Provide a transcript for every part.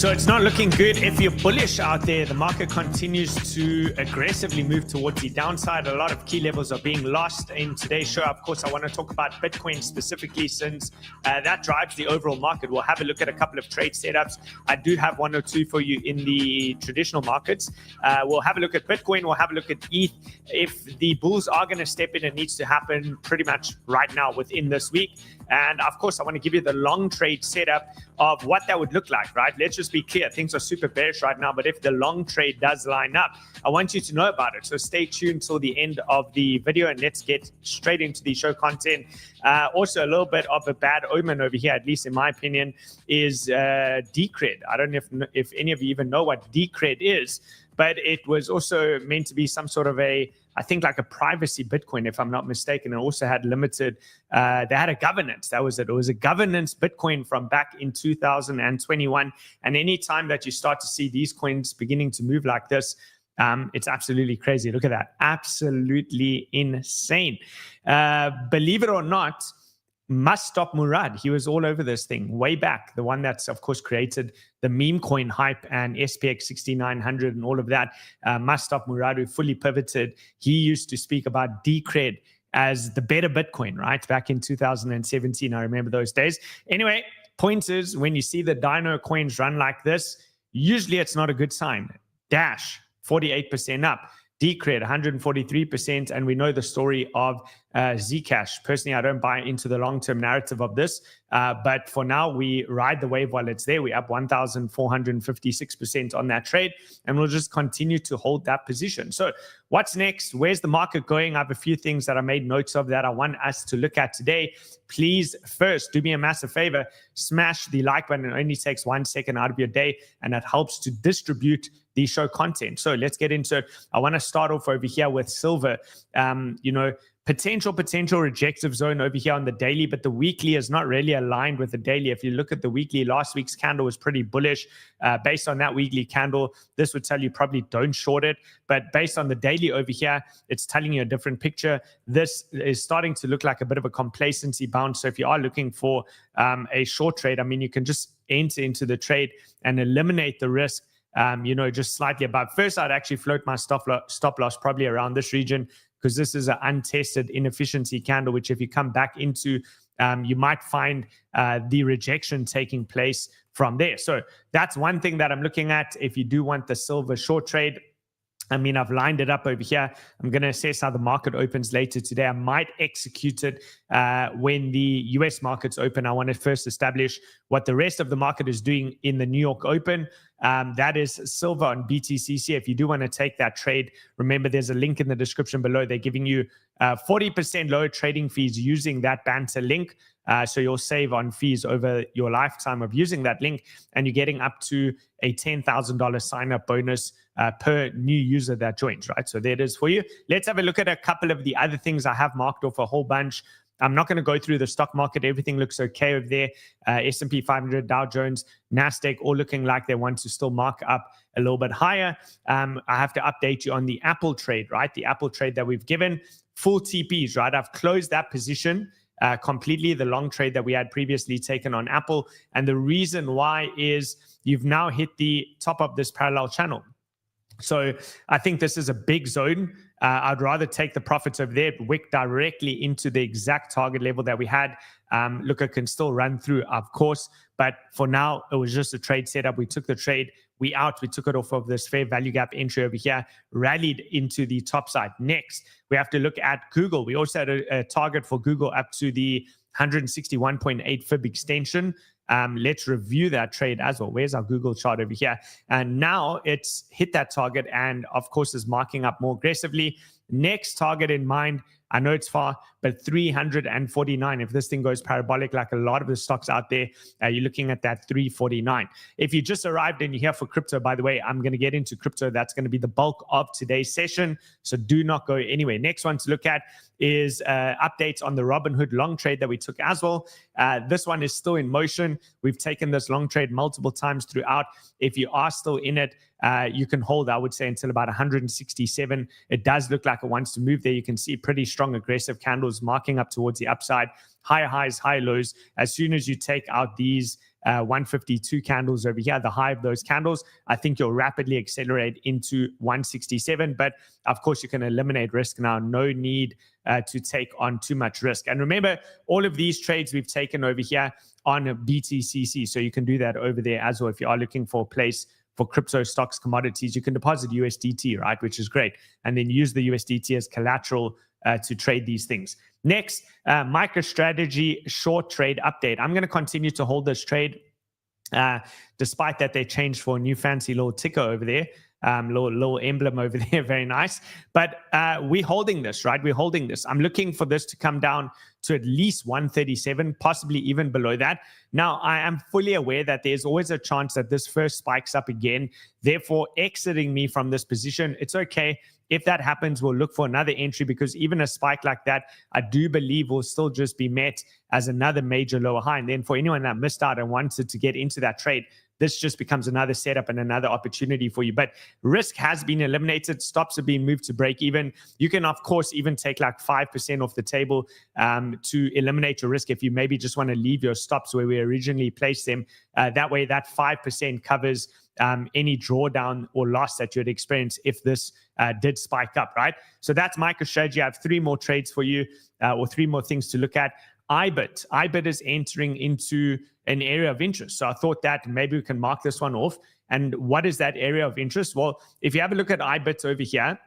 So it's not looking good if you're bullish out there. The market continues to aggressively move towards the downside. A lot of key levels are being lost in today's show. Of course, I want to talk about Bitcoin specifically since that drives the overall market. We'll have a look at a couple of trade setups. I do have one or two for you in the traditional markets. We'll have a look at Bitcoin. We'll have a look at ETH. If the bulls are going to step in, it needs to happen pretty much right now within this week. And of course, I want to give you the long trade setup of what that would look like, right? Let's just be clear. Things are super bearish right now, but if the long trade does line up, I want you to know about it. So stay tuned till the end of the video and let's get straight into the show content. Also, a little bit of a bad omen over here, at least in my opinion, is Decred. I don't know if any of you even know what Decred is, but it was also meant to be some sort of I think like a privacy Bitcoin, if I'm not mistaken. It also had limited, they had a governance. That was it. It was a governance Bitcoin from back in 2021. And anytime that you start to see these coins beginning to move like this, it's absolutely crazy. Look at that. Absolutely insane. Believe it or not, 𝗪𝗡𝗪, he was all over this thing way back. The one that's, of course, created the meme coin hype and SPX 6900 and all of that. 𝗪𝗡𝗪, who fully pivoted, he used to speak about Decred as the better Bitcoin, right? Back in 2017, I remember those days. Anyway, point is, when you see the Dino coins run like this, usually it's not a good sign. Dash, 48% up. Decred, 143%, and we know the story of Zcash. Personally, I don't buy into the long-term narrative of this, but for now, we ride the wave while it's there. We're up 1,456% on that trade, and we'll just continue to hold that position. So what's next? Where's the market going? I have a few things that I made notes of that I want us to look at today. Please, first, do me a massive favor, smash the like button. It only takes 1 second out of your day, and it helps to distribute the show content. So let's get into it. I want to start off over here with silver. Potential rejective zone over here on the daily, but the weekly is not really aligned with the daily. If you look at the weekly, last week's candle was pretty bullish. Based on that weekly candle, this would tell you probably don't short it. But based on the daily over here, it's telling you a different picture. This is starting to look like a bit of a complacency bounce. So if you are looking for a short trade, I mean, you can just enter into the trade and eliminate the risk. Just slightly above. First, I'd actually float my stop loss probably around this region because this is an untested inefficiency candle, which if you come back into, you might find the rejection taking place from there. So that's one thing that I'm looking at. If you do want the silver short trade, I mean, I've lined it up over here. I'm going to assess how the market opens later today. I might execute it when the US markets open. I want to first establish what the rest of the market is doing in the New York Open. That is silver on BTCC. If you do want to take that trade, remember there's a link in the description below. They're giving you 40% lower trading fees using that banter link. So you'll save on fees over your lifetime of using that link, and you're getting up to a $10,000 sign-up bonus per new user that joins, right? So there it is for you. Let's have a look at a couple of the other things. I have marked off a whole bunch. I'm not going to go through the stock market. Everything looks okay over there. S&P 500, Dow Jones, NASDAQ, all looking like they want to still mark up a little bit higher. I have to update you on the Apple trade, right? The Apple trade that we've given, full TPs, right? I've closed that position completely, the long trade that we had previously taken on Apple. And the reason why is you've now hit the top of this parallel channel. So I think this is a big zone. I'd rather take the profits over there, wick directly into the exact target level that we had. Look, I can still run through, of course, but for now, it was just a trade setup. We took the trade, we took it off of this fair value gap entry over here, rallied into the top side. Next, we have to look at Google. We also had a target for Google up to the 161.8 fib extension. Let's review that trade as well. Where's our Google chart over here? And now it's hit that target and, of course, is marking up more aggressively. Next target in mind, I know it's far, but 349. If this thing goes parabolic like a lot of the stocks out there, you're looking at that 349. If you just arrived and you're here for crypto, by the way, I'm going to get into crypto. That's going to be the bulk of today's session. So do not go anywhere. Next one to look at is updates on the Robinhood long trade that we took as well. This one is still in motion. We've taken this long trade multiple times throughout. If you are still in it, you can hold, I would say, until about 167. It does look like it wants to move there. You can see pretty strong aggressive candles marking up towards the upside, higher highs, high lows. As soon as you take out these 152 candles over here, the high of those candles, I think you'll rapidly accelerate into 167. But of course, you can eliminate risk now. No need to take on too much risk. And remember, all of these trades we've taken over here on BTCC. So you can do that over there as well. If you are looking for a place for crypto stocks, commodities, you can deposit USDT, right? Which is great. And then use the USDT as collateral to trade these things. Next, MicroStrategy short trade update. I'm going to continue to hold this trade despite that they changed for a new fancy little ticker over there. Little emblem over there, very nice. But we're holding this, right? We're holding this. I'm looking for this to come down to at least 137, possibly even below that. Now, I am fully aware that there's always a chance that this first spikes up again. Therefore, exiting me from this position, it's okay. If that happens, we'll look for another entry, because even a spike like that, I do believe will still just be met as another major lower high. And then for anyone that missed out and wanted to get into that trade, this just becomes another setup and another opportunity for you. But risk has been eliminated. Stops have been moved to break even. You can, of course, even take like 5% off the table to eliminate your risk if you maybe just want to leave your stops where we originally placed them. That way, that 5% covers any drawdown or loss that you'd experience if this did spike up, right? So that's MicroStrategy. I have 3 more trades for you, or 3 more things to look at. IBIT is entering into an area of interest. So I thought that maybe we can mark this one off. And what is that area of interest? Well, if you have a look at IBIT over here,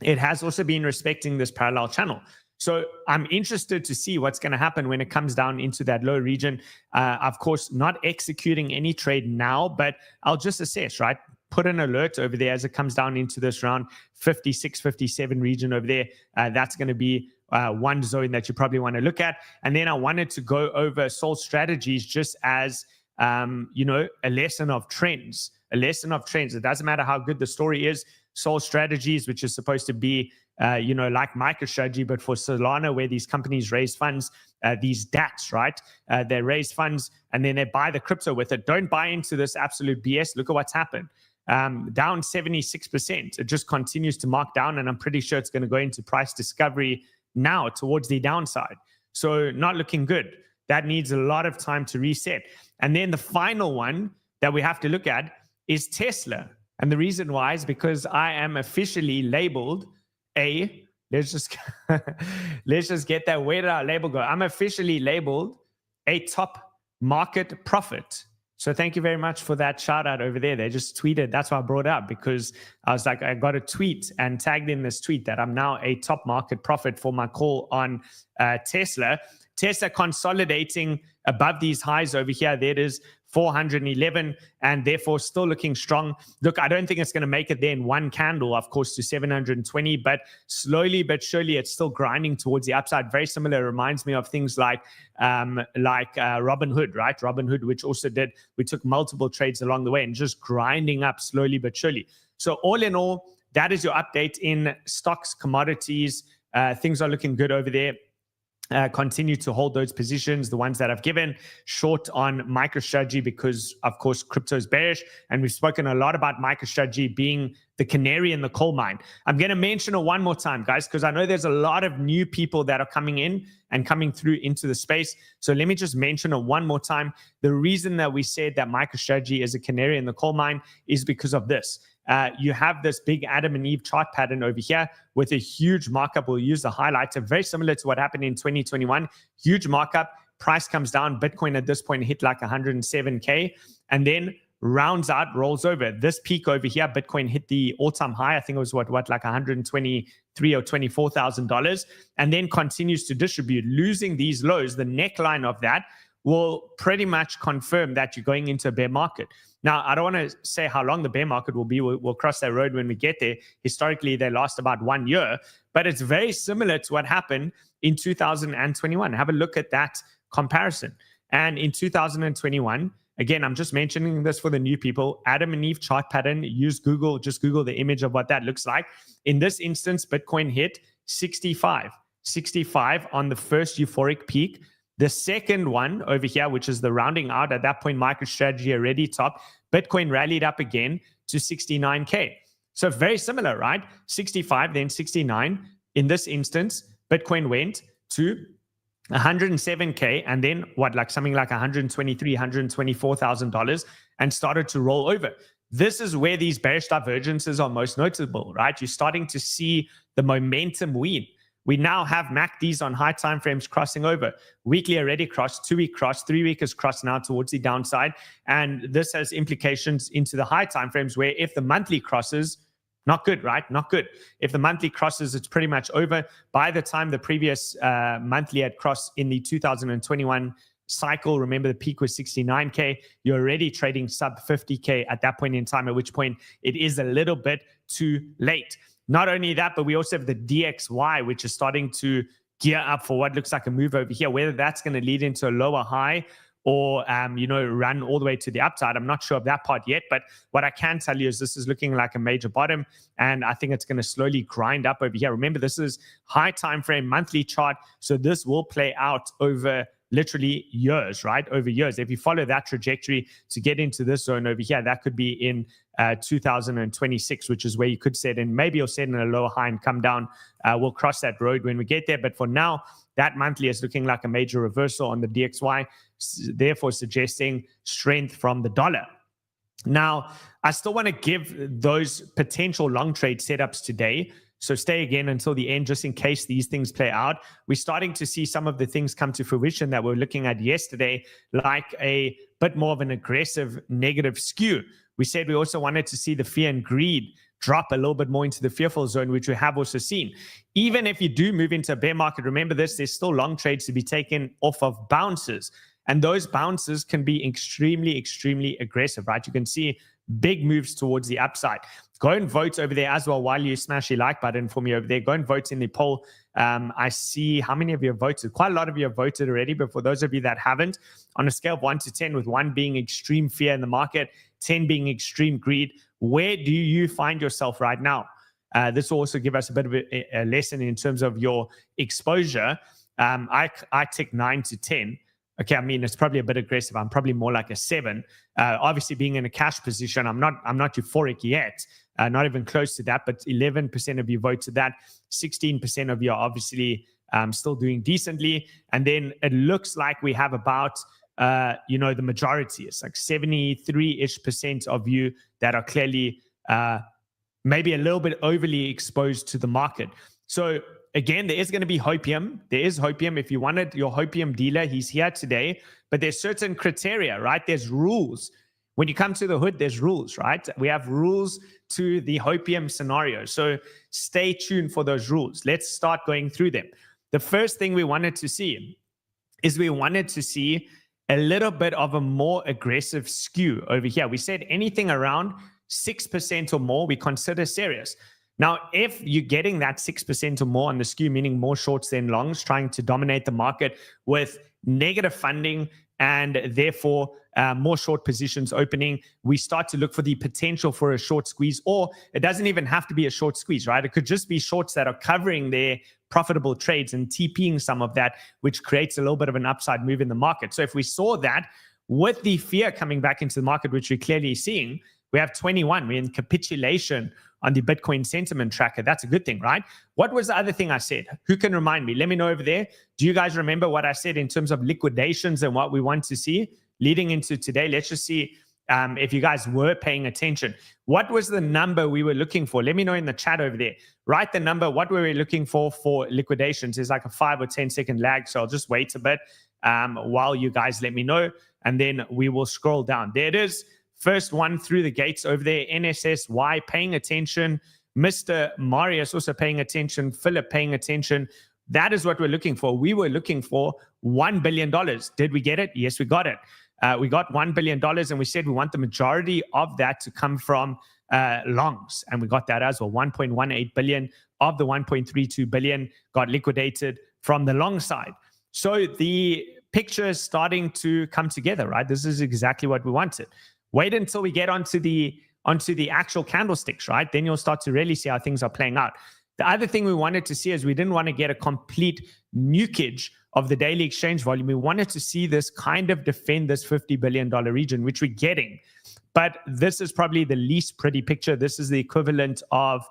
it has also been respecting this parallel channel. So I'm interested to see what's going to happen when it comes down into that low region. Of course, not executing any trade now, but I'll just assess, right? Put an alert over there as it comes down into this round 56, 57 region over there. That's going to be one zone that you probably want to look at. And then I wanted to go over Sol strategies just as, a lesson of trends. A lesson of trends. It doesn't matter how good the story is. Sol strategies, which is supposed to be, like MicroStrategy, but for Solana, where these companies raise funds, these DATs, right? They raise funds and then they buy the crypto with it. Don't buy into this absolute BS. Look at what's happened. Down 76%. It just continues to mark down, and I'm pretty sure it's going to go into price discovery now towards the downside. So not looking good. That needs a lot of time to reset. And then the final one that we have to look at is Tesla. And the reason why is because I am officially labeled let's just get that, where did our label go? I'm officially labeled a top market profit. So thank you very much for that shout out over there. They just tweeted. That's why I brought it up, because I was like, I got a tweet and tagged in this tweet that I'm now a top market profit for my call on Tesla. Tesla consolidating above these highs over here. There it is, 411, and therefore still looking strong. Look, I don't think it's going to make it there in one candle, of course, to 720, but slowly but surely it's still grinding towards the upside. Very similar, reminds me of things like Robinhood, right? Robinhood, which also did, we took multiple trades along the way and just grinding up slowly but surely. So all in all, that is your update in stocks, commodities. Things are looking good over there. Continue to hold those positions, the ones that I've given, short on MicroStrategy because, of course, crypto is bearish. And we've spoken a lot about MicroStrategy being the canary in the coal mine. I'm going to mention it one more time, guys, because I know there's a lot of new people that are coming in and coming through into the space. So let me just mention it one more time. The reason that we said that MicroStrategy is a canary in the coal mine is because of this. You have this big Adam and Eve chart pattern over here with a huge markup. We'll use the highlighter, very similar to what happened in 2021. Huge markup, price comes down. Bitcoin at this point hit like 107K and then rounds out, rolls over. This peak over here, Bitcoin hit the all-time high. I think it was like $123,000 or $24,000, and then continues to distribute, losing these lows. The neckline of that will pretty much confirm that you're going into a bear market. Now, I don't want to say how long the bear market will be. We'll cross that road when we get there. Historically, they last about 1 year, but it's very similar to what happened in 2021. Have a look at that comparison. And in 2021, again, I'm just mentioning this for the new people, Adam and Eve chart pattern, use Google, just Google the image of what that looks like. In this instance, Bitcoin hit 65 on the first euphoric peak. The second one over here, which is the rounding out, at that point, MicroStrategy already top. Bitcoin rallied up again to 69K. So very similar, right? 65, then 69. In this instance, Bitcoin went to 107K, and then what, like something like $123,000, $124,000, and started to roll over. This is where these bearish divergences are most notable, right? You're starting to see the momentum win. We now have MACDs on high time frames crossing over. Weekly already crossed, 2-week crossed, 3-week is crossed now towards the downside. And this has implications into the high time frames where if the monthly crosses, not good, right? Not good. If the monthly crosses, it's pretty much over. By the time the previous monthly had crossed in the 2021 cycle, remember the peak was 69K, you're already trading sub 50K at that point in time, at which point it is a little bit too late. Not only that, but we also have the DXY, which is starting to gear up for what looks like a move over here. Whether that's going to lead into a lower high or, run all the way to the upside, I'm not sure of that part yet. But what I can tell you is this is looking like a major bottom, and I think it's going to slowly grind up over here. Remember, this is high time frame monthly chart, so this will play out over literally years, right? Over years. If you follow that trajectory to get into this zone over here, that could be in 2026, which is where you could set in. Maybe you'll set in a lower high and come down. We'll cross that road when we get there. But for now, that monthly is looking like a major reversal on the DXY, therefore suggesting strength from the dollar. Now, I still want to give those potential long trade setups today. So stay again until the end, just in case these things play out. We're starting to see some of the things come to fruition that we're looking at yesterday, like a bit more of an aggressive negative skew. We said we also wanted to see the fear and greed drop a little bit more into the fearful zone, which we have also seen. Even if you do move into a bear market, remember this, there's still long trades to be taken off of bounces. And those bounces can be extremely, extremely aggressive, right? You can see big moves towards the upside. Go and vote over there as well while you smash the like button for me over there. Go and vote in the poll. I see how many of you have voted. Quite a lot of you have voted already, but for those of you that haven't, on a scale of 1 to 10, with 1 being extreme fear in the market, 10 being extreme greed, where do you find yourself right now? This will also give us a bit of a lesson in terms of your exposure. I tick 9 to 10. Okay, I mean, it's probably a bit aggressive. I'm probably more like a 7. Obviously, being in a cash position, I'm not euphoric yet. Not even close to that, but 11% of you voted that. 16% of you are obviously still doing decently. And then it looks like we have about, the majority. It's like 73-ish% of you that are clearly maybe a little bit overly exposed to the market. So again, there is going to be hopium. There is hopium. If you wanted your hopium dealer, he's here today. But there's certain criteria, right? There's rules. When you come to the hood, there's rules, right? We have rules to the hopium scenario. So stay tuned for those rules. Let's start going through them. The first thing we wanted to see is we wanted to see a little bit of a more aggressive skew over here. We said anything around 6% or more, we consider serious. Now, if you're getting that 6% or more on the skew, meaning more shorts than longs, trying to dominate the market with negative funding and therefore more short positions opening, we start to look for the potential for a short squeeze, or it doesn't even have to be a short squeeze, right? It could just be shorts that are covering their profitable trades and TPing some of that, which creates a little bit of an upside move in the market. So if we saw that with the fear coming back into the market, which we're clearly seeing, we have 21, we're in capitulation on the Bitcoin sentiment tracker. That's a good thing, right? What was the other thing I said? Who can remind me? Let me know over there. Do you guys remember what I said in terms of liquidations and what we want to see leading into today? Let's just see if you guys were paying attention. What was the number we were looking for? Let me know in the chat over there. Write the number. What were we looking for liquidations? It's like a 5 or 10 second lag. So I'll just wait a bit while you guys let me know, and then we will scroll down. There it is. First one through the gates over there. NSSY paying attention. Mr. Marius also paying attention. Philip paying attention. That is what we're looking for. We were looking for $1 billion. Did we get it? Yes, we got it. We got $1 billion, and we said we want the majority of that to come from longs, and we got that as well. 1.18 billion of the 1.32 billion got liquidated from the long side. So the picture is starting to come together, right? This is exactly what we wanted. Wait until we get onto the actual candlesticks, right? Then you'll start to really see how things are playing out. The other thing we wanted to see is we didn't want to get a complete nukage of the daily exchange volume. We wanted to see this kind of defend this $50 billion region, which we're getting. But this is probably the least pretty picture. This is the equivalent of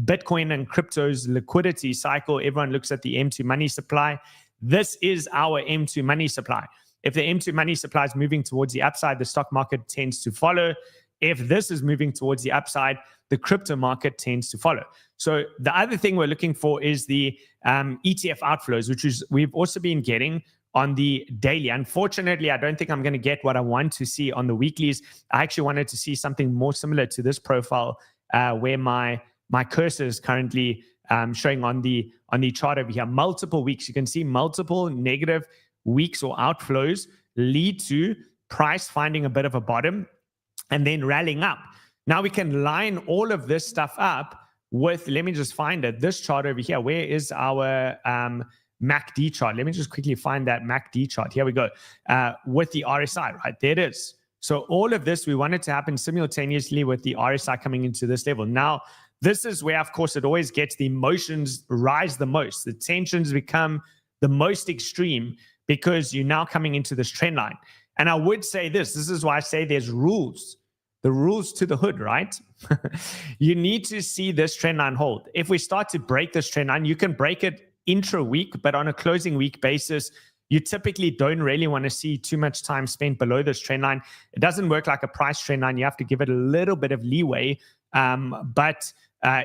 Bitcoin and crypto's liquidity cycle. Everyone looks at the M2 money supply. This is our M2 money supply. If the M2 money supply is moving towards the upside, the stock market tends to follow. If this is moving towards the upside, the crypto market tends to follow. So the other thing we're looking for is the ETF outflows, which is we've also been getting on the daily. Unfortunately, I don't think I'm going to get what I want to see on the weeklies. I actually wanted to see something more similar to this profile where my cursor is currently showing on the chart over here. Multiple weeks. You can see multiple negative weeks or outflows lead to price finding a bit of a bottom and then rallying up. Now we can line all of this stuff up with, let me just find it, this chart over here. Where is our MACD chart? Let me just quickly find that MACD chart. Here we go. With the RSI, right? There it is. So all of this, we want it to happen simultaneously with the RSI coming into this level. Now, this is where, of course, it always gets the emotions rise the most. The tensions become the most extreme because you're now coming into this trend line. And I would say this is why I say there's rules. The rules to the hood, right? You need to see this trend line hold. If we start to break this trend line, you can break it intra-week, but on a closing week basis, you typically don't really want to see too much time spent below this trend line. It doesn't work like a price trend line. You have to give it a little bit of leeway. But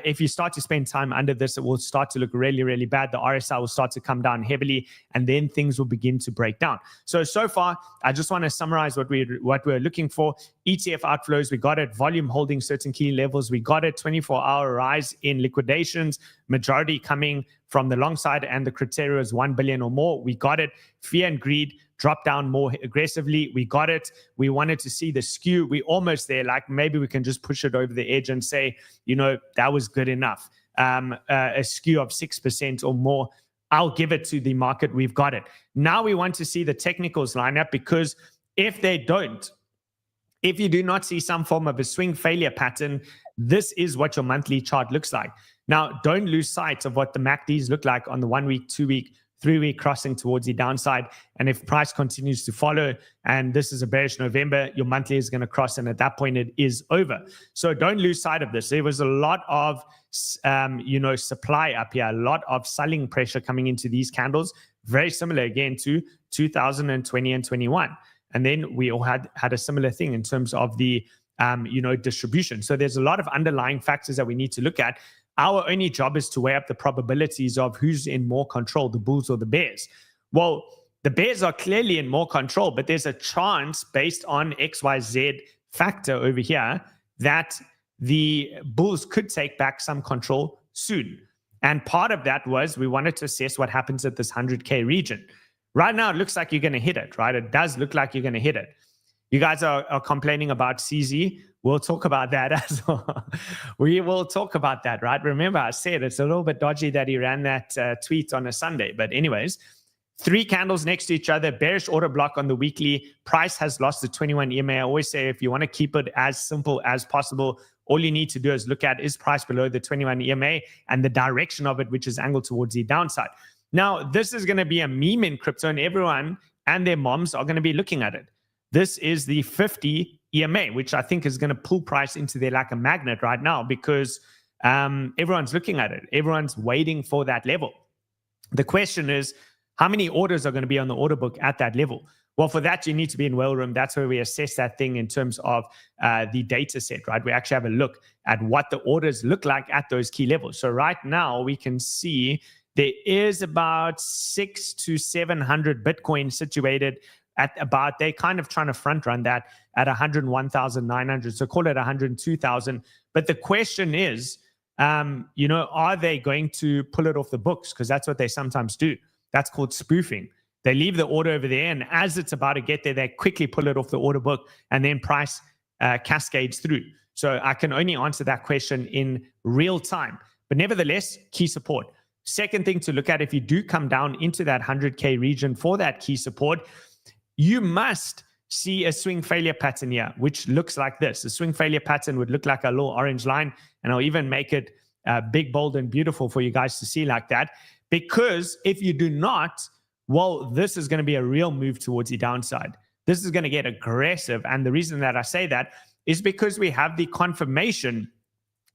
if you start to spend time under this, it will start to look really, really bad. The RSI will start to come down heavily, and then things will begin to break down. So far, I just want to summarize what we're looking for. ETF outflows, we got it. Volume holding certain key levels, we got it. 24-hour rise in liquidations, majority coming from the long side, and the criteria is 1 billion or more. We got it. Fear and greed drop down more aggressively. We got it. We wanted to see the skew. We almost there. Like maybe we can just push it over the edge and say, you know, that was good enough. A skew of 6% or more. I'll give it to the market. We've got it. Now we want to see the technicals line up, because if they don't, if you do not see some form of a swing failure pattern, this is what your monthly chart looks like. Now, don't lose sight of what the MACDs look like on the 1 week, 2 week, 3 week crossing towards the downside. And if price continues to follow, and this is a bearish November, your monthly is going to cross, and at that point it is over. So don't lose sight of this. There was a lot of supply up here, a lot of selling pressure coming into these candles, very similar again to 2020 and 21. And then we all had a similar thing in terms of the distribution. So there's a lot of underlying factors that we need to look at. Our only job is to weigh up the probabilities of who's in more control, the bulls or the bears. Well, the bears are clearly in more control, but there's a chance based on XYZ factor over here that the bulls could take back some control soon. And part of that was we wanted to assess what happens at this 100K region. Right now, it looks like you're going to hit it, right? It does look like you're going to hit it. You guys are complaining about CZ. We'll talk about that as well. We will talk about that, right? Remember, I said it's a little bit dodgy that he ran that tweet on a Sunday. But anyways, 3 candles next to each other, bearish order block on the weekly. Price has lost the 21 EMA. I always say if you want to keep it as simple as possible, all you need to do is look at is price below the 21 EMA and the direction of it, which is angled towards the downside. Now, this is going to be a meme in crypto, and everyone and their moms are going to be looking at it. This is the 50 EMA, which I think is going to pull price into there like a magnet right now, because everyone's looking at it. Everyone's waiting for that level. The question is, how many orders are going to be on the order book at that level? Well, for that, you need to be in whale room. That's where we assess that thing in terms of the data set, right? We actually have a look at what the orders look like at those key levels. So right now, we can see there is about 600 to 700 Bitcoin situated at about, they're kind of trying to front run that at 101,900. So call it 102,000. But the question is, are they going to pull it off the books? Because that's what they sometimes do. That's called spoofing. They leave the order over there, and as it's about to get there, they quickly pull it off the order book, and then price cascades through. So I can only answer that question in real time. But nevertheless, key support. Second thing to look at, if you do come down into that 100K region for that key support, you must see a swing failure pattern here, which looks like this. A swing failure pattern would look like a little orange line, and I'll even make it big, bold, and beautiful for you guys to see like that. Because if you do not, well, this is going to be a real move towards the downside. This is going to get aggressive. And the reason that I say that is because we have the confirmation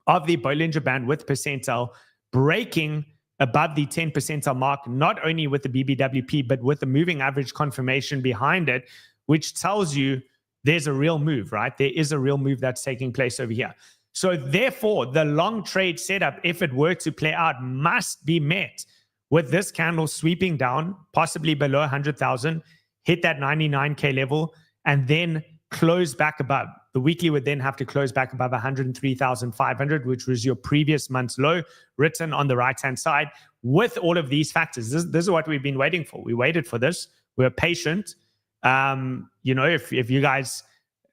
of the Bollinger Band with percentile breaking above the 10 percentile mark, not only with the BBWP, but with the moving average confirmation behind it, which tells you there's a real move, right? There is a real move that's taking place over here. So therefore, the long trade setup, if it were to play out, must be met with this candle sweeping down, possibly below 100,000, hit that 99K level, and then close back above. The weekly would then have to close back above 103,500, which was your previous month's low, written on the right-hand side. With all of these factors, this is what we've been waiting for. We waited for this. We were patient. You know, if you guys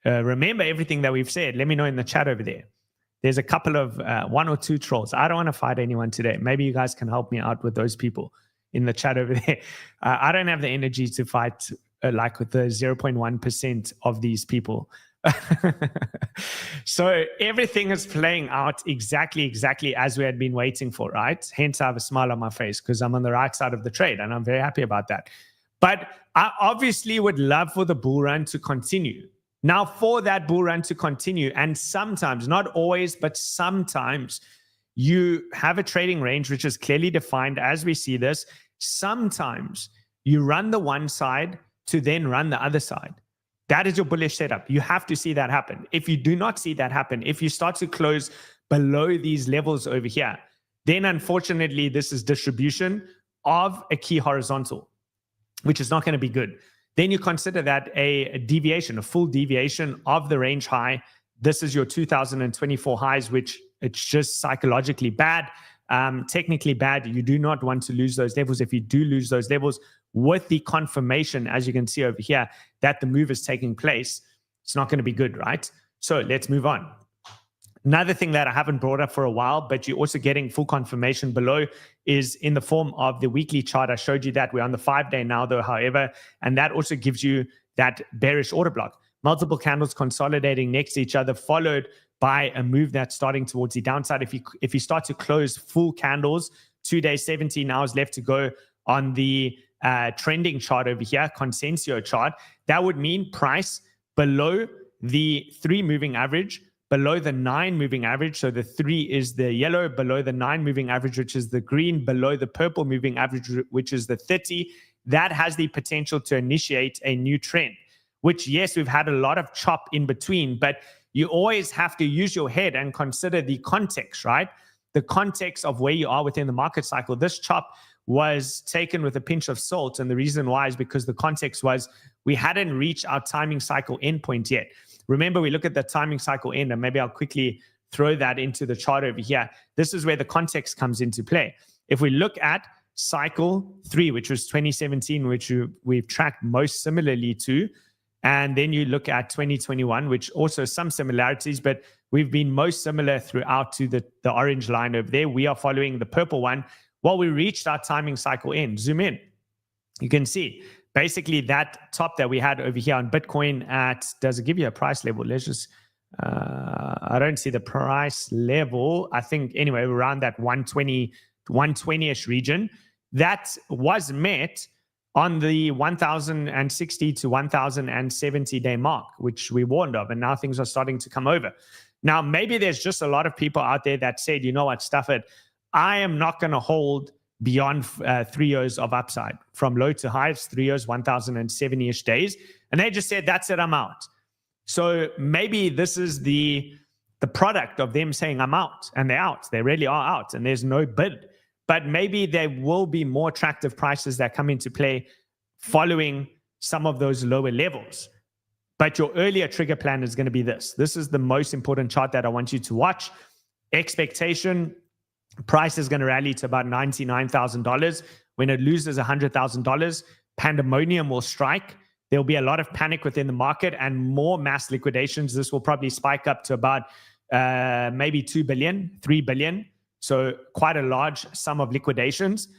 remember everything that we've said, let me know in the chat over there. There's a couple of one or two trolls. I don't want to fight anyone today. Maybe you guys can help me out with those people in the chat over there. I don't have the energy to fight like with the 0.1% of these people. So everything is playing out exactly as we had been waiting for, right? Hence I have a smile on my face because I'm on the right side of the trade and I'm very happy about that. But I obviously would love for the bull run to continue. Now, for that bull run to continue, and sometimes, not always, but sometimes you have a trading range which is clearly defined as we see this. Sometimes you run the one side to then run the other side. That is your bullish setup. You have to see that happen. If you do not see that happen, if you start to close below these levels over here, then unfortunately, this is distribution of a key horizontal, which is not going to be good. Then you consider that a deviation, a full deviation of the range high. This is your 2024 highs, which it's just psychologically bad, technically bad. You do not want to lose those levels. If you do lose those levels with the confirmation, as you can see over here, that the move is taking place, it's not going to be good, right? So let's move on. Another thing that I haven't brought up for a while, but you're also getting full confirmation below, is in the form of the weekly chart. I showed you that. We're on the 5-day now, though, however, and that also gives you that bearish order block. Multiple candles consolidating next to each other, followed by a move that's starting towards the downside. If you start to close full candles, 2 days, 17 hours left to go on the trending chart over here, Consensus chart, that would mean price below the 3 moving average, below the 9 moving average. So the 3 is the yellow, below the 9 moving average, which is the green, below the purple moving average, which is the 30. That has the potential to initiate a new trend, which, yes, we've had a lot of chop in between, but you always have to use your head and consider the context, right? The context of where you are within the market cycle. This chop was taken with a pinch of salt, and the reason why is because the context was we hadn't reached our timing cycle endpoint yet. Remember, we look at the timing cycle end, and maybe I'll quickly throw that into the chart over here. This is where the context comes into play. If we look at cycle 3, which was 2017, which we've tracked most similarly to, and then you look at 2021, which also some similarities, but we've been most similar throughout to the orange line over there. We are following the purple one. Well, we reached our timing cycle end. Zoom in. You can see basically that top that we had over here on Bitcoin at, does it give you a price level? Let's just, I don't see the price level. I think anyway, around that 120-ish region. That was met on the 1,060 to 1,070 day mark, which we warned of, and now things are starting to come over. Now, maybe there's just a lot of people out there that said, you know what, stuff it. I am not going to hold beyond 3 years of upside. From low to high, it's 3 years, 1,070-ish days. And they just said, that's it, I'm out. So maybe this is the product of them saying, I'm out, and they're out. They really are out, and there's no bid. But maybe there will be more attractive prices that come into play following some of those lower levels. But your earlier trigger plan is going to be this. This is the most important chart that I want you to watch. Expectation, price is going to rally to about $99,000. When it loses $100,000, pandemonium will strike. There'll be a lot of panic within the market and more mass liquidations. This will probably spike up to about maybe 2 billion, 3 billion. So quite a large sum of liquidations.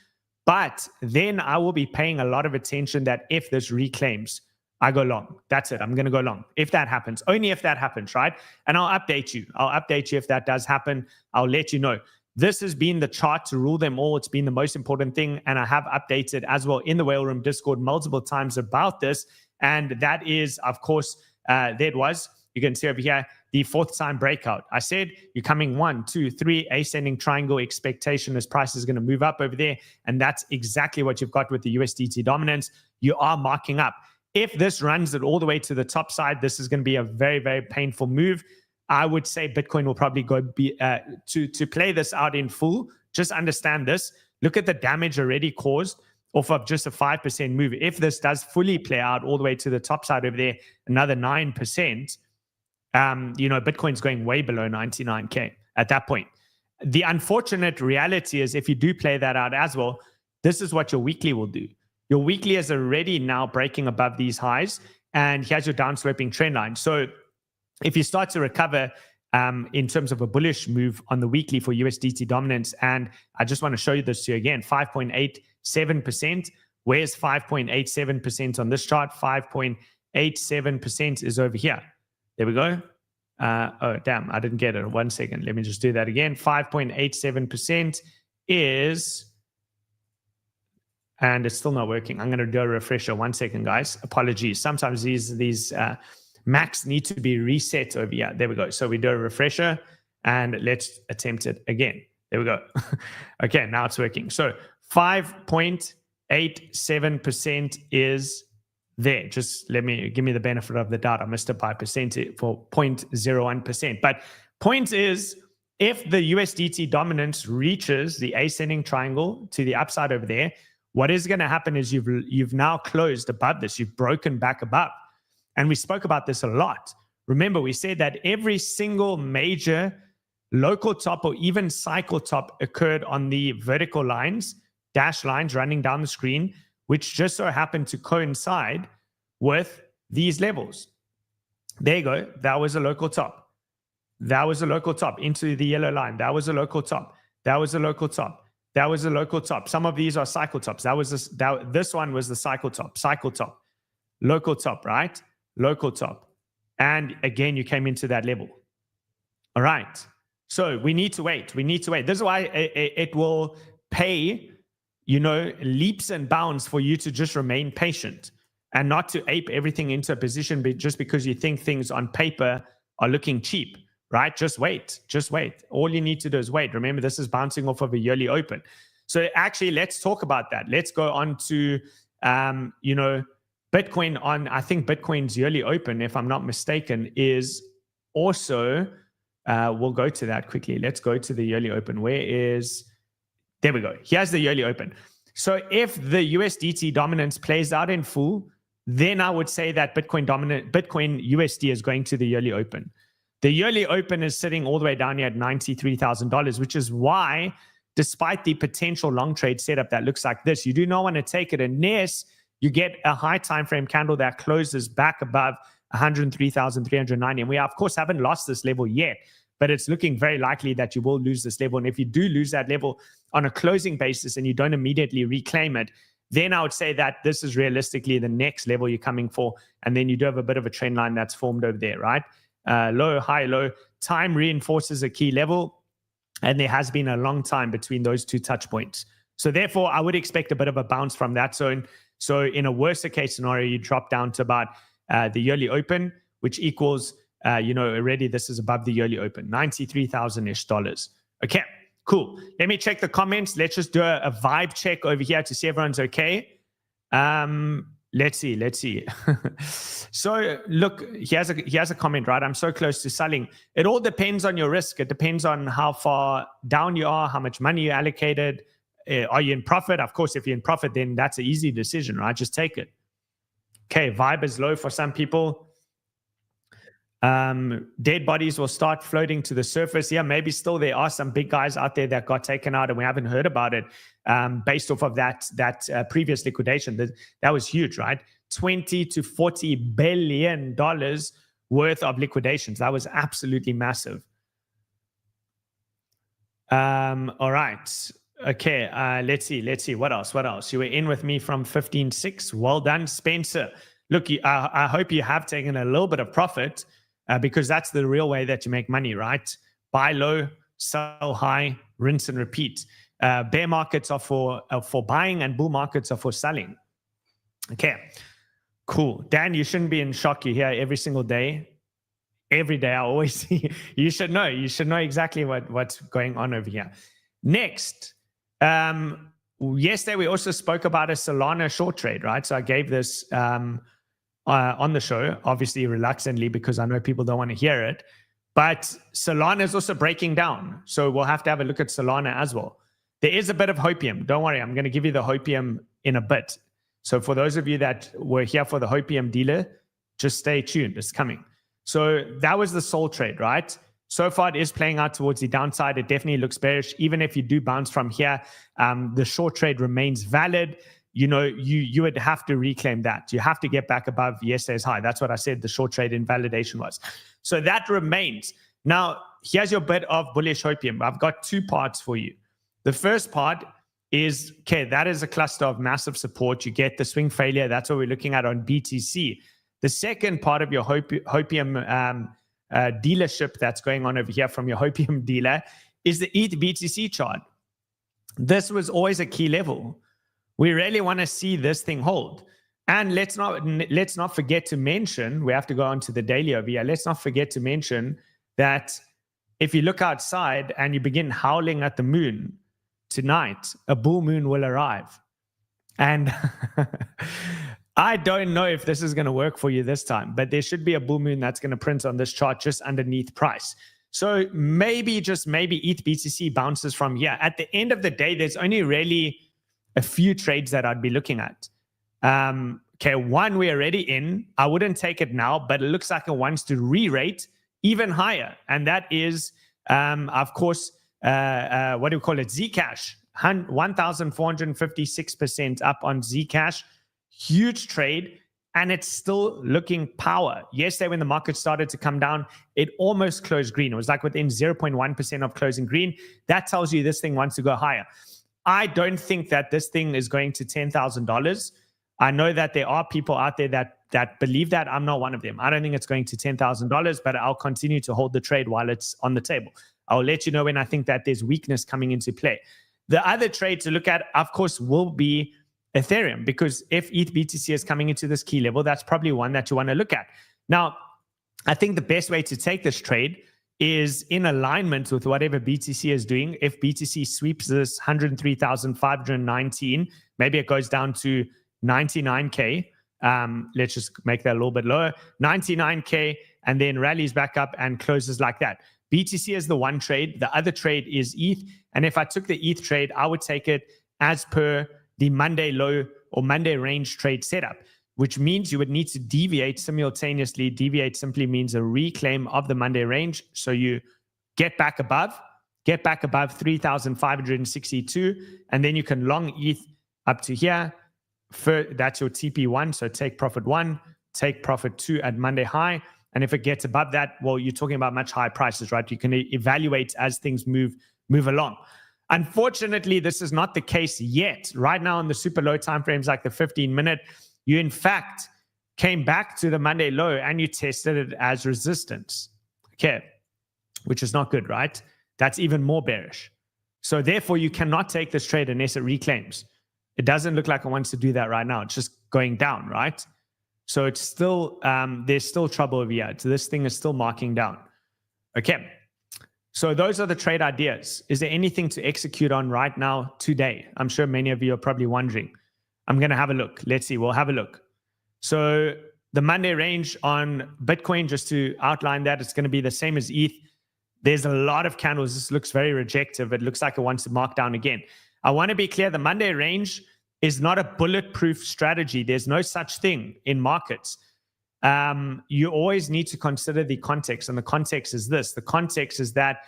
But then I will be paying a lot of attention that if this reclaims, I go long. That's it. I'm going to go long. If that happens, only if that happens, right? And I'll update you. I'll update you if that does happen. I'll let you know. This has been the chart to rule them all. It's been the most important thing. And I have updated as well in the Whale Room Discord multiple times about this. And that is, of course, there it was. You can see over here, the fourth time breakout. I said you're coming 1, 2, 3, ascending triangle expectation as price is going to move up over there. And that's exactly what you've got with the USDT dominance. You are marking up. If this runs it all the way to the top side, this is going to be a very, very painful move. I would say Bitcoin will probably go to play this out in full. Just understand this. Look at the damage already caused off of just a 5% move. If this does fully play out all the way to the top side over there, another 9%, Bitcoin's going way below 99K at that point. The unfortunate reality is if you do play that out as well, this is what your weekly will do. Your weekly is already now breaking above these highs, and here's your downsloping trend line. So if you start to recover in terms of a bullish move on the weekly for USDT dominance, and I just want to show you this to you again, 5.87%. Where's 5.87% on this chart? 5.87% is over here. There we go. Oh, damn, I didn't get it. 1 second. Let me just do that again. 5.87% is, and it's still not working. I'm going to do a refresher. 1 second, guys. Apologies. Sometimes these Macs need to be reset over here. There we go. So we do a refresher and let's attempt it again. There we go. Okay, now it's working. So 5.87% is there. Just give me the benefit of the doubt. I missed it by percent for 0.01%. But point is, if the USDT dominance reaches the ascending triangle to the upside over there, what is going to happen is you've now closed above this. You've broken back above. And we spoke about this a lot. Remember, we said that every single major local top or even cycle top occurred on the vertical lines, dash lines running down the screen, which just so happened to coincide with these levels. There you go. That was a local top. That was a local top into the yellow line. That was a local top. That was a local top. That was a local top. Some of these are cycle tops. This one was the cycle top, local top, right? Local top. And again, you came into that level. All right. So we need to wait. We need to wait. This is why it will pay, leaps and bounds for you to just remain patient and not to ape everything into a position just because you think things on paper are looking cheap, right? Just wait. Just wait. All you need to do is wait. Remember, this is bouncing off of a yearly open. So actually, let's talk about that. Let's go on to, Bitcoin on, I think Bitcoin's yearly open, if I'm not mistaken, is also, we'll go to that quickly. Let's go to the yearly open. There we go. Here's the yearly open. So if the USDT dominance plays out in full, then I would say that Bitcoin USD is going to the yearly open. The yearly open is sitting all the way down here at $93,000, which is why, despite the potential long trade setup that looks like this, you do not want to take it unless you get a high time frame candle that closes back above 103,390. And we, of course, haven't lost this level yet, but it's looking very likely that you will lose this level. And if you do lose that level on a closing basis and you don't immediately reclaim it, then I would say that this is realistically the next level you're coming for. And then you do have a bit of a trend line that's formed over there, right? Low, high, low. Time reinforces a key level. And there has been a long time between those two touch points. So therefore, I would expect a bit of a bounce from that zone. So in a worst case scenario, you drop down to about the yearly open, which equals, already this is above the yearly open, $93,000-ish. Okay, cool. Let me check the comments. Let's just do a vibe check over here to see everyone's okay. Let's see. So look, here's a comment, right? I'm so close to selling. It all depends on your risk. It depends on how far down you are, how much money you allocated. Are you in profit? Of course, if you're in profit, then that's an easy decision, right? Just take it. Okay, vibe is low for some people. Dead bodies will start floating to the surface. Yeah, maybe still there are some big guys out there that got taken out and we haven't heard about it based off of that previous liquidation. That was huge, right? $20 to $40 billion worth of liquidations. That was absolutely massive. All right. Okay, let's see. What else? You were in with me from 15.6. Well done, Spencer. Look, I hope you have taken a little bit of profit because that's the real way that you make money, right? Buy low, sell high, rinse and repeat. Bear markets are for buying and bull markets are for selling. Okay, cool. Dan, you shouldn't be in shock. You're here every single day. every day. I always see, you should know exactly what's going on over here. Next, yesterday we also spoke about a Solana short trade, right? So I gave this on the show, obviously reluctantly, because I know people don't want to hear it. But Solana is also breaking down. So we'll have to have a look at Solana as well. There is a bit of hopium. Don't worry, I'm going to give you the hopium in a bit. So for those of you that were here for the hopium dealer, just stay tuned. It's coming. So that was the Sol trade, right? So far, it is playing out towards the downside. It definitely looks bearish. Even if you do bounce from here, the short trade remains valid. You know, you would have to reclaim that. You have to get back above yesterday's high. That's what I said the short trade invalidation was. So that remains. Now, here's your bit of bullish hopium. I've got two parts for you. The first part is, okay, that is a cluster of massive support. You get the swing failure. That's what we're looking at on BTC. The second part of your hopium dealership that's going on over here from your hopium dealer is the ETH BTC chart. This was always a key level. We really want to see this thing hold. And let's not forget to mention, we have to go on to the daily over here. Let's not forget to mention that if you look outside and you begin howling at the moon tonight, a bull moon will arrive. And I don't know if this is going to work for you this time, but there should be a bull moon that's going to print on this chart just underneath price. So maybe, just maybe, ETH BTC bounces from here. At the end of the day, there's only really a few trades that I'd be looking at. Okay, one we're already in. I wouldn't take it now, but it looks like it wants to re-rate even higher. And that is, of course, what do we call it? Zcash, 1,456% up on Zcash. Huge trade, and it's still looking power. Yesterday, when the market started to come down, it almost closed green. It was like within 0.1% of closing green. That tells you this thing wants to go higher. I don't think that this thing is going to $10,000. I know that there are people out there that believe that. I'm not one of them. I don't think it's going to $10,000, but I'll continue to hold the trade while it's on the table. I'll let you know when I think that there's weakness coming into play. The other trade to look at, of course, will be Ethereum, because if ETH BTC is coming into this key level, that's probably one that you want to look at. Now, I think the best way to take this trade is in alignment with whatever BTC is doing. If BTC sweeps this 103,519, maybe it goes down to 99K. Let's just make that a little bit lower. 99K, and then rallies back up and closes like that. BTC is the one trade. The other trade is ETH. And if I took the ETH trade, I would take it as per the Monday low or Monday range trade setup, which means you would need to deviate simultaneously. Deviate simply means a reclaim of the Monday range. So you get back above 3,562, and then you can long ETH up to here. That's your TP1. So take profit 1, take profit 2 at Monday high. And if it gets above that, well, you're talking about much higher prices, right? You can evaluate as things move along. Unfortunately, this is not the case yet. Right now in the super low timeframes, like the 15-minute, you in fact came back to the Monday low and you tested it as resistance. Okay, which is not good, right? That's even more bearish. So therefore, you cannot take this trade unless it reclaims. It doesn't look like it wants to do that right now. It's just going down, right? So it's still, there's still trouble over here. So this thing is still marking down. Okay. So those are the trade ideas. Is there anything to execute on right now today? I'm sure many of you are probably wondering. I'm going to have a look. Let's see. We'll have a look. So the Monday range on Bitcoin, just to outline that, it's going to be the same as ETH. There's a lot of candles. This looks very rejective. It looks like it wants to mark down again. I want to be clear. The Monday range is not a bulletproof strategy. There's no such thing in markets. You always need to consider the context, and the context is this. The context is that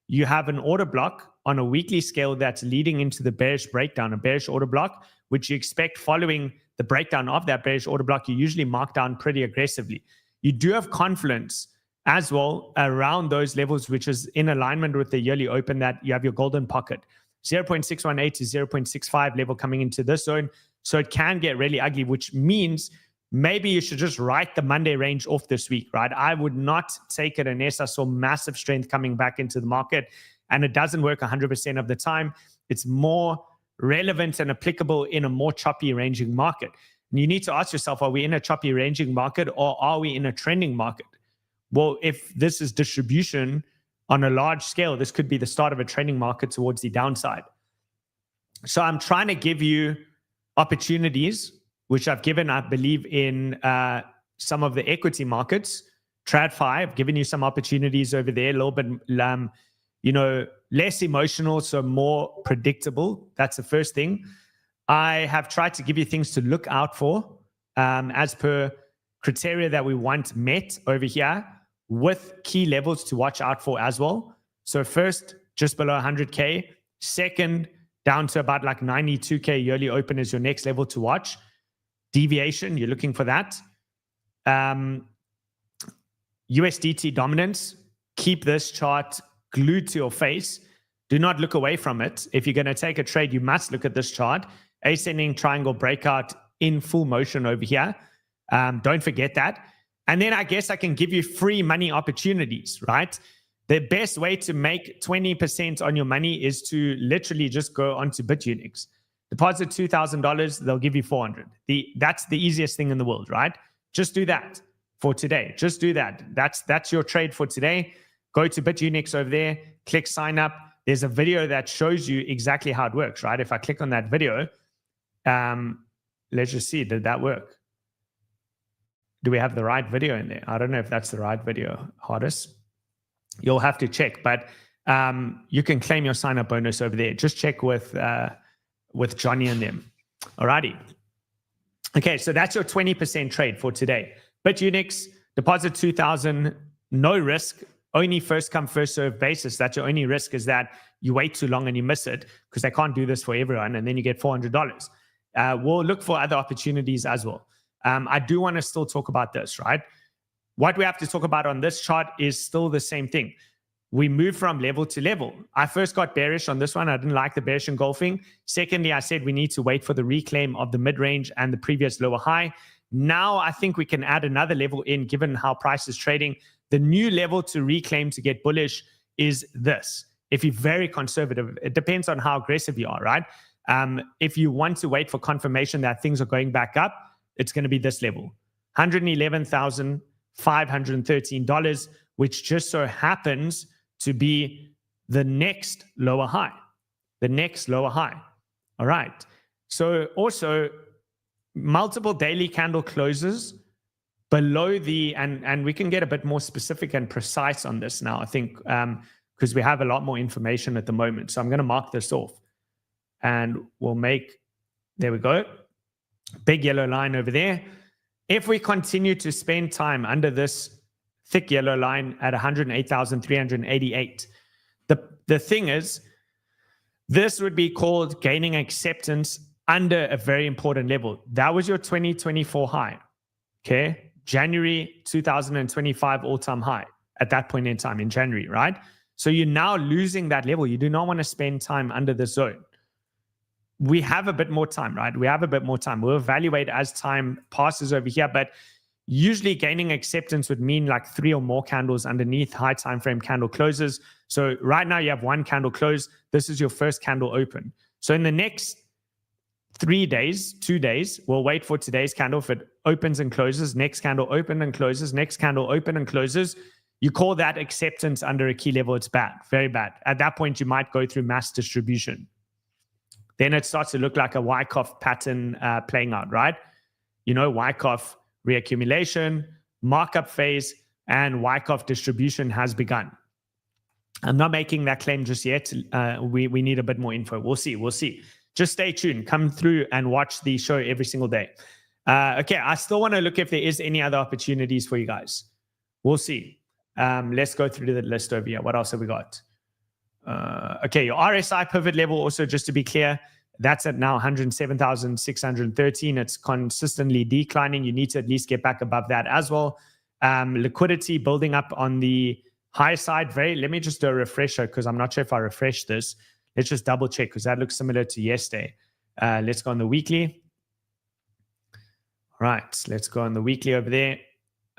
you have an order block on a weekly scale that's leading into the bearish breakdown, a bearish order block, which you expect following the breakdown of that bearish order block, you usually mark down pretty aggressively. You do have confluence as well around those levels, which is in alignment with the yearly open, that you have your golden pocket, 0.618 to 0.65 level coming into this zone. So it can get really ugly, which means maybe you should just write the Monday range off this week, right? I would not take it unless I saw massive strength coming back into the market, and it doesn't work 100% of the time. It's more relevant and applicable in a more choppy ranging market. And you need to ask yourself, are we in a choppy ranging market or are we in a trending market? well, if this is distribution on a large scale, this could be the start of a trading market towards the downside. So I'm trying to give you opportunities, which I've given, I believe, in some of the equity markets. TradFi, I've given you some opportunities over there, a little bit, less emotional, so more predictable. That's the first thing. I have tried to give you things to look out for as per criteria that we want met over here, with key levels to watch out for as well. So first, just below 100K. Second, down to about like 92K yearly open is your next level to watch. Deviation, you're looking for that. USDT dominance, keep this chart glued to your face. Do not look away from it. If you're going to take a trade, you must look at this chart. Ascending triangle breakout in full motion over here. Don't forget that. And then I guess I can give you free money opportunities, right? The best way to make 20% on your money is to literally just go onto BitUnix. Deposit $2,000, they'll give you $400. That's the easiest thing in the world, right? Just do that for today. Just do that. That's your trade for today. Go to BitUnix over there, click sign up. There's a video that shows you exactly how it works, right? If I click on that video, let's just see, did that work? Do we have the right video in there? I don't know if that's the right video, Hardest. You'll have to check, but you can claim your sign-up bonus over there. Just check with Johnny and them. Alrighty. Okay, so that's your 20% trade for today. BitUnix, deposit 2,000, no risk, only first come, first serve basis. That's your only risk, is that you wait too long and you miss it, because they can't do this for everyone, and then you get $400. We'll look for other opportunities as well. I do want to still talk about this, right? What we have to talk about on this chart is still the same thing. We move from level to level. I first got bearish on this one. I didn't like the bearish engulfing. Secondly, I said we need to wait for the reclaim of the mid-range and the previous lower high. Now I think we can add another level in, given how price is trading. The new level to reclaim to get bullish is this. If you're very conservative, it depends on how aggressive you are, right? If you want to wait for confirmation that things are going back up, it's going to be this level, $111,513, which just so happens to be the next lower high. The next lower high. All right. So also multiple daily candle closes below the, and we can get a bit more specific and precise on this now, I think, because we have a lot more information at the moment. So I'm going to mark this off, and we'll make, there we go. Big yellow line over there. If we continue to spend time under this thick yellow line at 108,388, the thing is, this would be called gaining acceptance under a very important level. That was your 2024 high, okay? January 2025 all-time high at that point in time, in January, right? So you're now losing that level. You do not want to spend time under this zone. We have a bit more time, right? We have a bit more time. We'll evaluate as time passes over here, but usually gaining acceptance would mean like 3 or more candles underneath high time frame candle closes. So right now you have 1 candle close. This is your first candle open. So in the next 3 days, 2 days, we'll wait for today's candle. If it opens and closes, next candle open and closes, next candle open and closes, you call that acceptance under a key level. It's bad, very bad. At that point, you might go through mass distribution. Then it starts to look like a Wyckoff pattern playing out, right? You know, Wyckoff reaccumulation, markup phase, and Wyckoff distribution has begun. I'm not making that claim just yet. We need a bit more info. We'll see. We'll see. Just stay tuned. Come through and watch the show every single day. Okay, I still want to look if there is any other opportunities for you guys. We'll see. Let's go through the list over here. What else have we got? Okay, your RSI pivot level also, just to be clear, that's at now 107,613. It's consistently declining. You need to at least get back above that as well. Liquidity building up on the high side. Let me just do a refresher, because I'm not sure if I refreshed this. Let's just double check, because that looks similar to yesterday. Let's go on the weekly. All right, let's go on the weekly over there.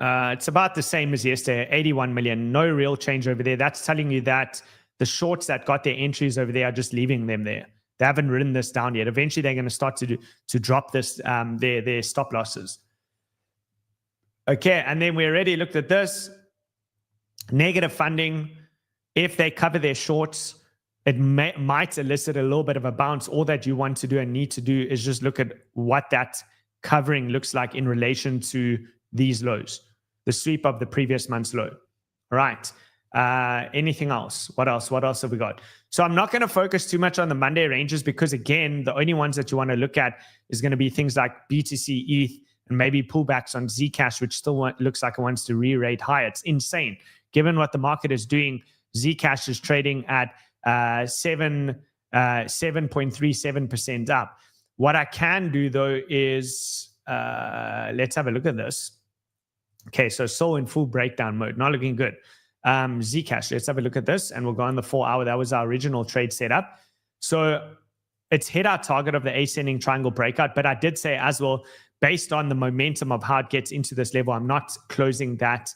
It's about the same as yesterday, 81 million. No real change over there. That's telling you that the shorts that got their entries over there are just leaving them there. They haven't written this down yet. Eventually, they're going to start to drop this their stop losses. Okay, and then we already looked at this. Negative funding, if they cover their shorts, it might elicit a little bit of a bounce. All that you want to do and need to do is just look at what that covering looks like in relation to these lows, the sweep of the previous month's low. All right. Anything else? What else have we got? So I'm not going to focus too much on the Monday ranges because, again, the only ones that you want to look at is going to be things like BTC, ETH, and maybe pullbacks on Zcash, which still looks like it wants to re-rate higher. It's insane. Given what the market is doing, Zcash is trading at 7.37% up. What I can do, though, is let's have a look at this. Okay, so SOL in full breakdown mode, not looking good. Zcash, let's have a look at this, and we'll go on the 4 hour. That was our original trade setup. So it's hit our target of the ascending triangle breakout, but I did say as well, based on the momentum of how it gets into this level, I'm not closing that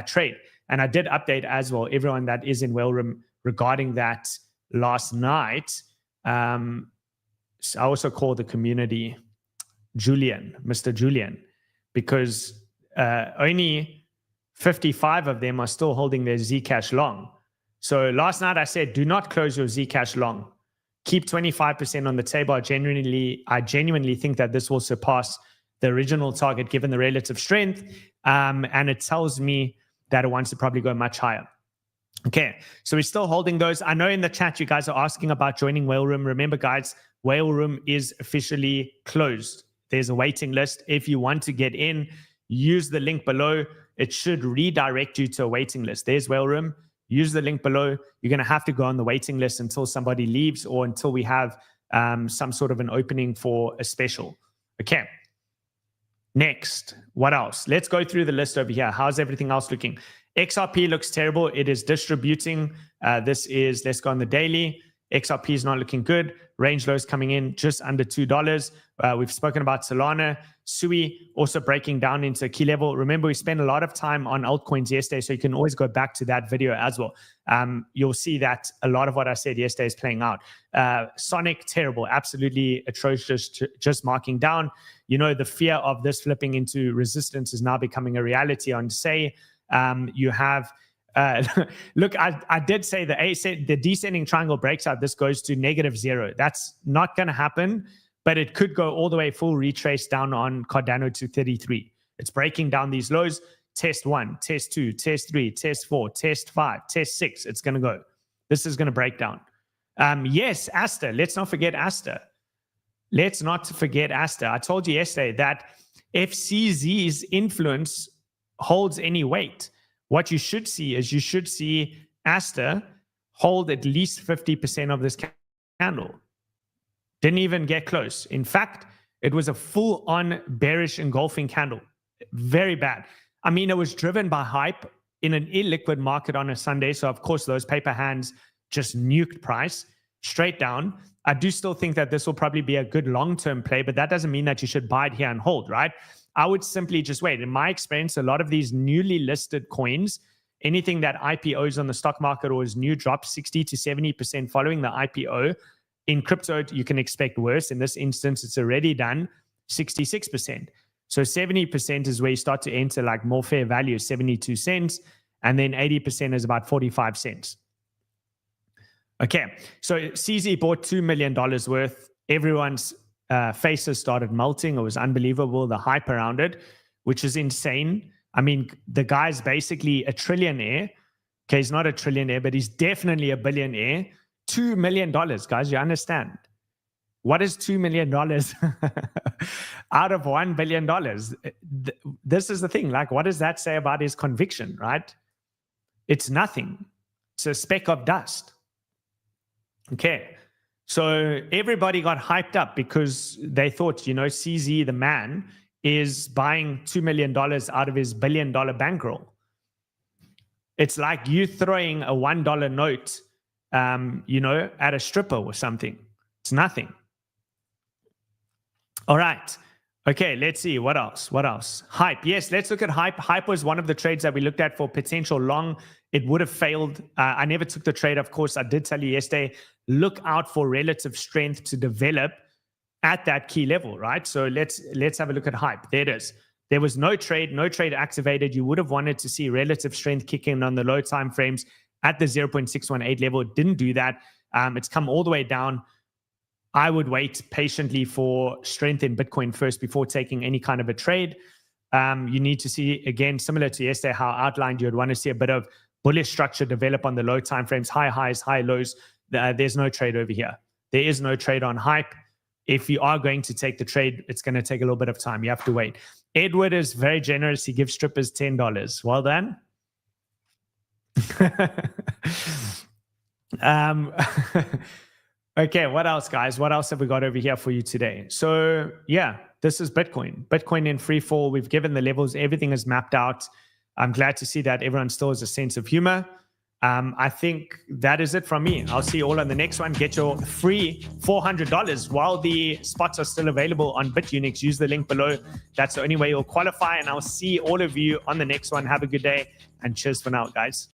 trade. And I did update as well everyone that is in Whale regarding that last night. So I also called the community Mr. Julian, because only 55 of them are still holding their Zcash long. So last night I said, do not close your Zcash long. Keep 25% on the table. I genuinely think that this will surpass the original target given the relative strength. And it tells me that it wants to probably go much higher. Okay, so we're still holding those. I know in the chat you guys are asking about joining Whale Room. Remember, guys, Whale Room is officially closed. There's a waiting list. If you want to get in, use the link below. It should redirect you to a waiting list. There's Whale Room. Use the link below. You're going to have to go on the waiting list until somebody leaves or until we have some sort of an opening for a special. Okay. Next, what else? Let's go through the list over here. How's everything else looking? XRP looks terrible. It is distributing. Let's go on the daily. XRP is not looking good. Range lows coming in just under $2. We've spoken about Solana. Sui also breaking down into key level. Remember, we spent a lot of time on altcoins yesterday, so you can always go back to that video as well. You'll see that a lot of what I said yesterday is playing out. Sonic, terrible, absolutely atrocious, just marking down. You know, the fear of this flipping into resistance is now becoming a reality on Say. You have, look, I did say the descending triangle breaks out. This goes to -0. That's not going to happen, but it could go all the way full retrace down on Cardano to 33. It's breaking down these lows. Test 1, test 2, test 3, test 4, test 5, test 6. It's going to go. This is going to break down. Yes, ASTER. Let's not forget ASTER. Let's not forget ASTER. I told you yesterday that if CZ's influence holds any weight, what you should see is ASTER hold at least 50% of this candle. Didn't even get close. In fact, it was a full-on bearish engulfing candle. Very bad. I mean, it was driven by hype in an illiquid market on a Sunday. So, of course, those paper hands just nuked price straight down. I do still think that this will probably be a good long-term play, but that doesn't mean that you should buy it here and hold, right? I would simply just wait. In my experience, a lot of these newly listed coins, anything that IPOs on the stock market or is new, drop 60 to 70% following the IPO. In crypto, you can expect worse. In this instance, it's already done 66%. So 70% is where you start to enter like more fair value, 72 cents. And then 80% is about 45 cents. Okay, so CZ bought $2 million worth. Everyone's faces started melting. It was unbelievable, the hype around it, which is insane. I mean, the guy's basically a trillionaire. Okay, he's not a trillionaire, but he's definitely a billionaire. $2 million, guys, you understand? What is $2 million out of $1 billion? This is the thing. Like, what does that say about his conviction, right? It's nothing. It's a speck of dust. Okay. So everybody got hyped up because they thought, you know, CZ, the man, is buying $2 million out of his $1 billion bankroll. It's like you throwing a $1 note, you know, at a stripper or something. It's nothing. All right. Okay, let's see. What else? What else? Hype. Yes, let's look at hype. Hype was one of the trades that we looked at for potential long. It would have failed. I never took the trade, of course. I did tell you yesterday, look out for relative strength to develop at that key level, right? So let's have a look at hype. There it is. There was no trade activated. You would have wanted to see relative strength kicking on the low time frames at the 0.618 level. It didn't do that. It's come all the way down. I would wait patiently for strength in Bitcoin first before taking any kind of a trade. You need to see, again, similar to yesterday, how outlined, you would want to see a bit of bullish structure develop on the low time frames, high highs, high lows. There's no trade over here. There is no trade on hype. If you are going to take the trade, it's going to take a little bit of time. You have to wait. Edward is very generous. He gives strippers $10. Well done. Okay, what else, guys? What else have we got over here for you today? So yeah, this is Bitcoin. Bitcoin in free fall. We've given the levels. Everything is mapped out. I'm glad to see that everyone still has a sense of humor. I think that is it from me. I'll see you all on the next one. Get your free $400 while the spots are still available on BitUnix. Use the link below. That's the only way you'll qualify. And I'll see all of you on the next one. Have a good day and cheers for now, guys.